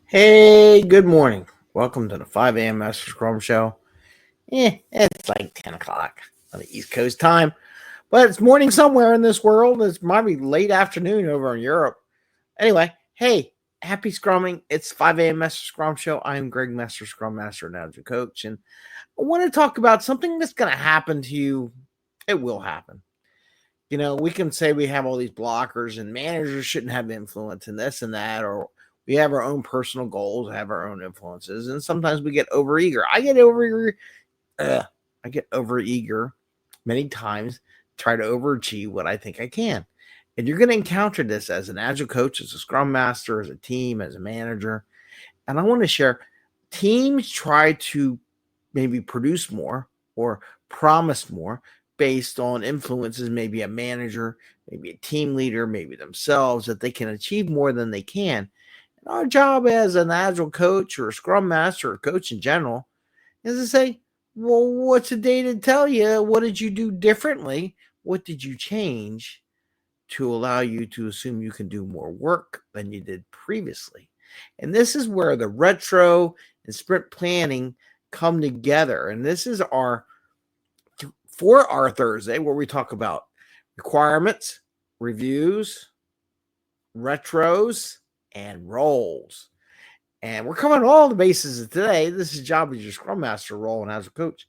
Hey, good morning. Welcome to the 5 a.m. Mester Scrum Show. It's like 10 o'clock on the East Coast time, but it's morning somewhere in this world. It's might be late afternoon over in Europe. Anyway, hey, happy scrumming. It's 5 a.m. Mester Scrum Show. I'm Greg Mester, Scrum Master and Agile Coach, and I want to talk about something that's going to happen to you. It will happen. We can say we have all these blockers and managers shouldn't have influence in this and that, or we have our own personal goals, have our own influences, and sometimes we get overeager. I get overeager many times, try to overachieve what I think I can. And you're going to encounter this as an agile coach, as a scrum master, as a team, as a manager. And I want to share teams try to maybe produce more or promise more based on influences, maybe a manager, maybe a team leader, maybe themselves, that they can achieve more than they can. And our job as an agile coach or a scrum master or coach in general is to say, well, what's the data tell you? What did you do differently? What did you change to allow you to assume you can do more work than you did previously? And this is where the retro and sprint planning come together. And this is for our Thursday, where we talk about requirements, reviews, retros, and roles. And we're covering all the bases of today. This is job as your Scrum Master role and as a coach.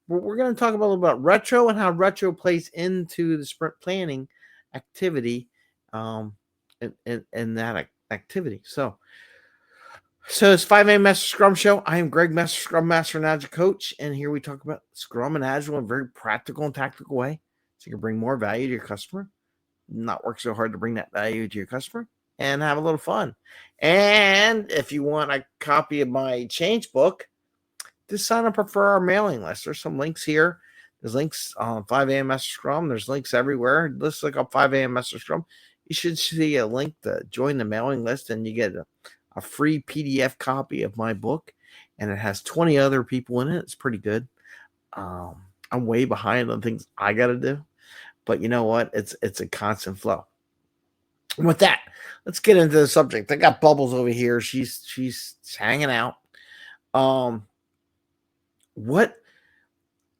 We're going to talk a little about retro and how retro plays into the sprint planning activity in that activity. So it's 5 a.m. Mester Scrum Show. I am Greg Mester, Scrum Master and Agile Coach. And here we talk about Scrum and Agile in a very practical and tactical way. So you can bring more value to your customer, not work so hard to bring that value to your customer, and have a little fun. And if you want a copy of my change book, just sign up for our mailing list. There's some links here. There's links on 5 a.m. Mester Scrum. There's links everywhere. Let's look up 5 a.m. Mester Scrum. You should see a link to join the mailing list, and you get a free PDF copy of my book, and it has 20 other people in it. It's pretty good. I'm way behind on things I got to do, but you know what? It's a constant flow. And with that, let's get into the subject. I got Bubbles over here. She's hanging out. What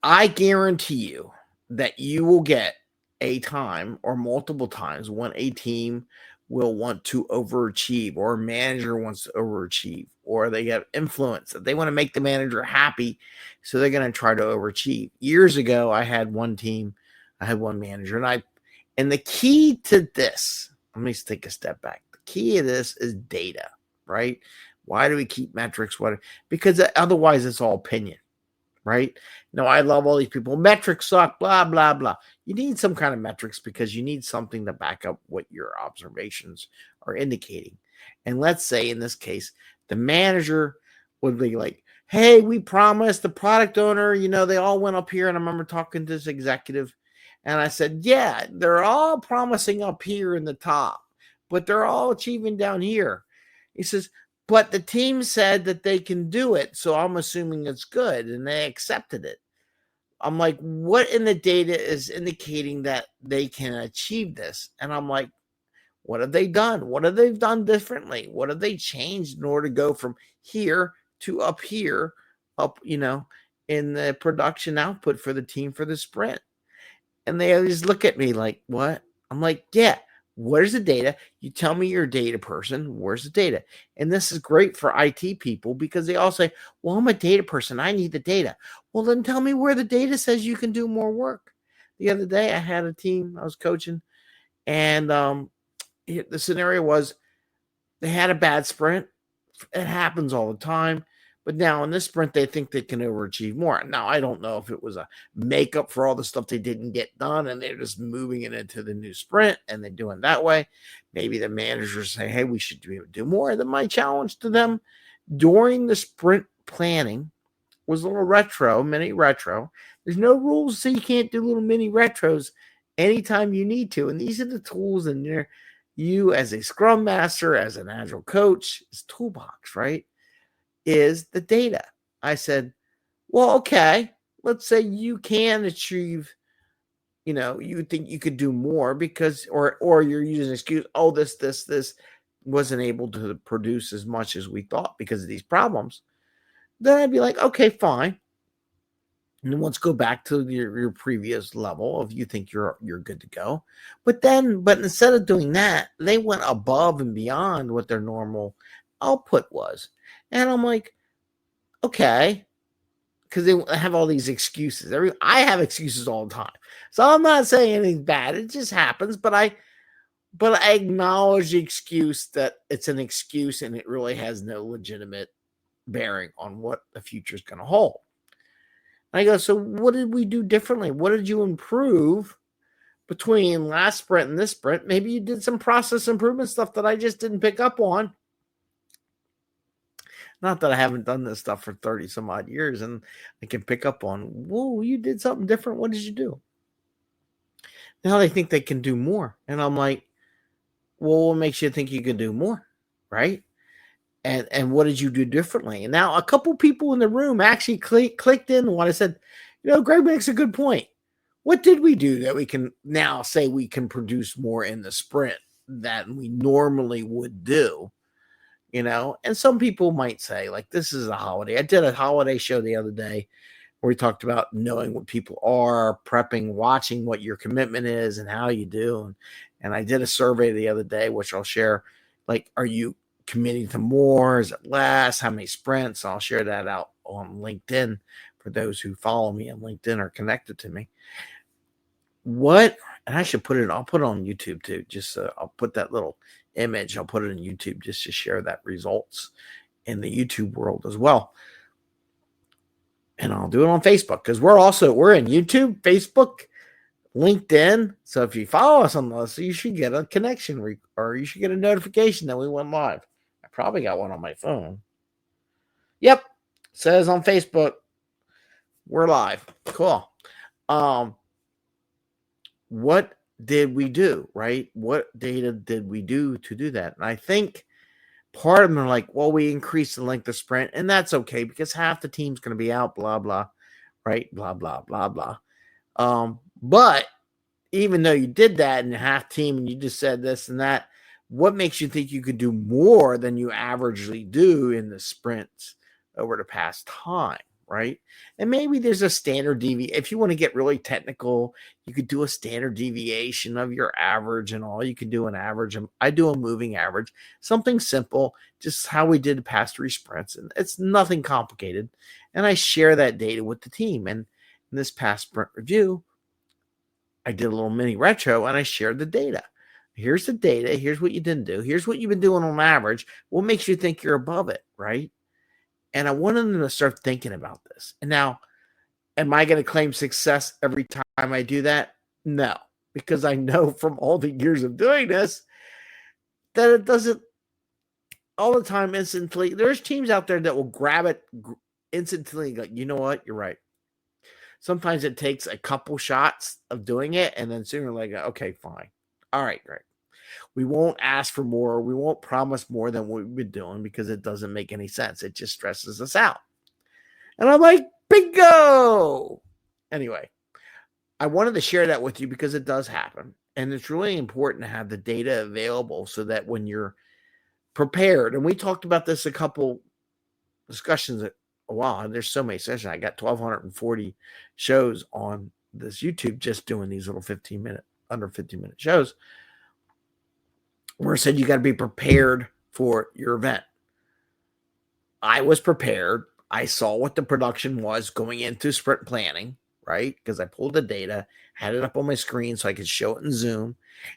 I guarantee you that you will get a time or multiple times when a team will want to overachieve, or a manager wants to overachieve, or they have influence that they want to make the manager happy, so they're going to try to overachieve. Years ago, I had one team, I had one manager, and the key to this, let me take a step back. The key to this is data, right? Why do we keep metrics? Because otherwise it's all opinion, right? No, I love all these people. Metrics suck, blah, blah, blah. You need some kind of metrics because you need something to back up what your observations are indicating. And let's say in this case, the manager would be like, hey, we promised the product owner, they all went up here. And I remember talking to this executive, and I said, yeah, they're all promising up here in the top, but they're all achieving down here. He says, but the team said that they can do it, so I'm assuming it's good, and they accepted it. I'm like, what in the data is indicating that they can achieve this? And I'm like, what have they done? What have they done differently? What have they changed in order to go from here to up here, up, in the production output for the team for the sprint? And they always look at me like, what? I'm like, yeah. Where's the data? You tell me you're a data person. Where's the data? And this is great for IT people because they all say, well, I'm a data person. I need the data. Well, then tell me where the data says you can do more work. The other day, I had a team I was coaching, and the scenario was they had a bad sprint. It happens all the time. But now in this sprint, they think they can overachieve more. Now, I don't know if it was a makeup for all the stuff they didn't get done, and they're just moving it into the new sprint, and they're doing it that way. Maybe the managers say, hey, we should be able to do more. Then my challenge to them during the sprint planning was a little mini retro. There's no rules, so you can't do little mini retros anytime you need to. And these are the tools in there. You as a Scrum Master, as an Agile coach, is toolbox, right? Is the data. I said, well, okay, let's say you can achieve, you think you could do more because, or you're using an excuse, oh, this, wasn't able to produce as much as we thought because of these problems, then I'd be like, okay, fine. And let's go back to your previous level if you think you're good to go. But instead of doing that, they went above and beyond what their normal output was. And I'm like, okay, because they have all these excuses. I have excuses all the time. So I'm not saying anything bad. It just happens, but I acknowledge the excuse that it's an excuse and it really has no legitimate bearing on what the future is going to hold. I go, so what did we do differently? What did you improve between last sprint and this sprint? Maybe you did some process improvement stuff that I just didn't pick up on. Not that I haven't done this stuff for 30 some odd years and I can pick up on, whoa, you did something different. What did you do? Now they think they can do more. And I'm like, well, what makes you think you can do more? Right? And what did you do differently? And now a couple people in the room actually clicked in on what I said. Greg makes a good point. What did we do that we can now say we can produce more in the sprint than we normally would do? And some people might say, like, this is a holiday. I did a holiday show the other day where we talked about knowing what people are, prepping, watching what your commitment is and how you do. And I did a survey the other day, which I'll share. Like, are you committing to more? Is it less? How many sprints? I'll share that out on LinkedIn for those who follow me on LinkedIn or connected to me. And I should I'll put it on YouTube too. I'll put that little image. I'll put it in YouTube just to share that results in the YouTube world as well. And I'll do it on Facebook because we're in YouTube, Facebook, LinkedIn. So if you follow us on those, you should get a connection or you should get a notification that we went live. I probably got one on my phone. Yep. Says on Facebook, we're live. Cool. What did we do, right? What data did we do to do that? And I think part of them are like, well, we increased the length of sprint, and that's okay because half the team's going to be out, blah, blah, right? Blah, blah, blah, blah. But even though you did that in half team and you just said this and that, what makes you think you could do more than you averagely do in the sprints over the past time, right? And maybe there's a standard deviation. If you want to get really technical, you could do a standard deviation of your average and all. You can do an average. I do a moving average, something simple, just how we did the past 3 sprints. And it's nothing complicated. And I share that data with the team. And in this past sprint review, I did a little mini retro and I shared the data. Here's the data. Here's what you didn't do. Here's what you've been doing on average. What makes you think you're above it, right? And I wanted them to start thinking about this. And now, am I going to claim success every time I do that? No, because I know from all the years of doing this that it doesn't all the time instantly. There's teams out there that will grab it instantly and go, you know what? You're right. Sometimes it takes a couple shots of doing it, and then sooner like, okay, fine. All right, great. We won't ask for more. We won't promise more than what we've been doing because it doesn't make any sense. It just stresses us out. And I'm like, bingo! Anyway, I wanted to share that with you because it does happen. And it's really important to have the data available so that when you're prepared, and we talked about this a couple discussions a while, and there's so many sessions. I got 1,240 shows on this YouTube just doing these little under 15-minute shows where I said you got to be prepared for your event. I was prepared. I saw what the production was going into sprint planning, right? Because I pulled the data, had it up on my screen so I could show it in Zoom.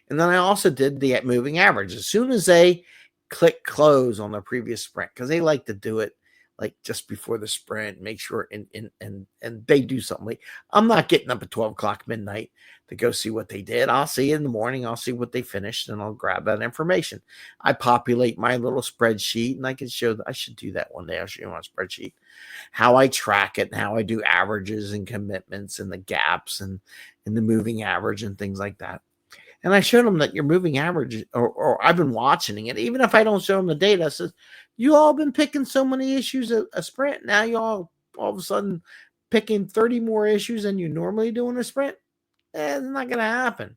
And then I also did the moving average. As soon as they click close on the previous sprint, because they like to do it like just before the sprint, make sure and they do something. Like, I'm not getting up at 12 o'clock midnight to go see what they did. I'll see it in the morning. I'll see what they finished and I'll grab that information. I populate my little spreadsheet and I can show that. I should do that one day. I'll show you my spreadsheet, how I track it and how I do averages and commitments and the gaps and the moving average and things like that. And I showed them that your moving average, or I've been watching it, even if I don't show them the data, says, you all been picking so many issues a sprint. Now you all of a sudden picking 30 more issues than you normally do in a sprint. It's not going to happen,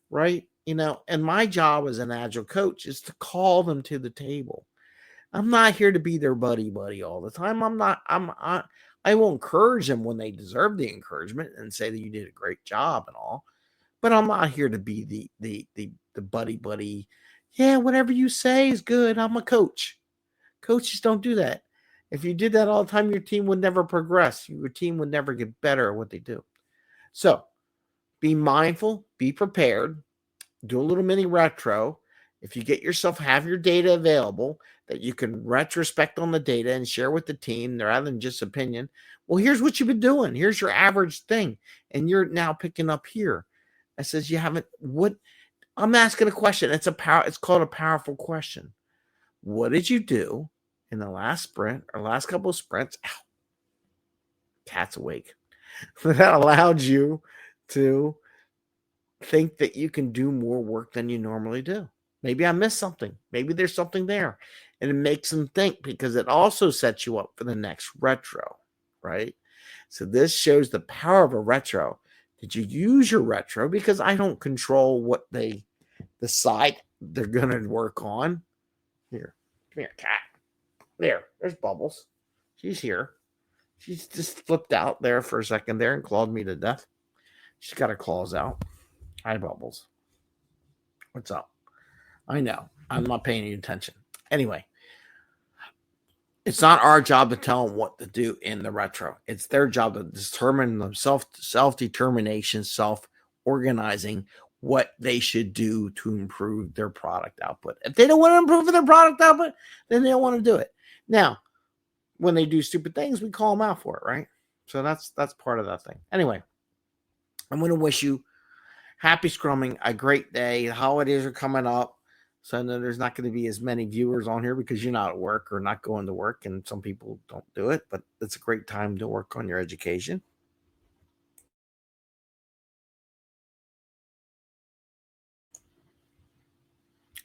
right? and my job as an agile coach is to call them to the table. I'm not here to be their buddy all the time. I will encourage them when they deserve the encouragement and say that you did a great job and all. But I'm not here to be the buddy. Yeah, whatever you say is good. I'm a coach. Coaches don't do that. If you did that all the time, your team would never progress. Your team would never get better at what they do. So be mindful, be prepared, do a little mini retro. If you get yourself, have your data available that you can retrospect on the data and share with the team rather than just opinion. Well, here's what you've been doing. Here's your average thing. And you're now picking up here. It says you haven't, what I'm asking a question. It's called a powerful question. What did you do in the last sprint or last couple of sprints? Ow, cat's awake. That allowed you to think that you can do more work than you normally do. Maybe I missed something. Maybe there's something there. And it makes them think because it also sets you up for the next retro, right? So this shows the power of a retro. Did you use your retro? Because I don't control what they decide they're going to work on. Here, come here, cat. There's Bubbles. She's here. She's just flipped out there for a second there and clawed me to death. She's got her claws out. Hi, Bubbles. What's up? I know. I'm not paying any attention. Anyway, it's not our job to tell them what to do in the retro. It's their job to determine themselves, self-determination, self-organizing, what they should do to improve their product output. If they don't want to improve their product output, then they don't want to do it. Now, when they do stupid things, we call them out for it, right? So that's part of that thing. Anyway, I'm going to wish you happy scrumming, a great day. The holidays are coming up. So I know there's not going to be as many viewers on here because you're not at work or not going to work, and some people don't do it, but it's a great time to work on your education.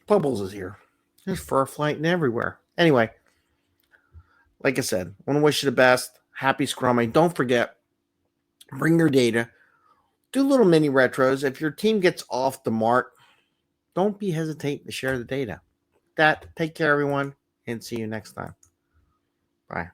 Bubbles is here. There's fur flighting everywhere. Anyway, like I said, I want to wish you the best. Happy scrumming. Don't forget, bring your data. Do little mini retros. If your team gets off the mark, don't be hesitant to share the data. Take care, everyone, and see you next time. Bye.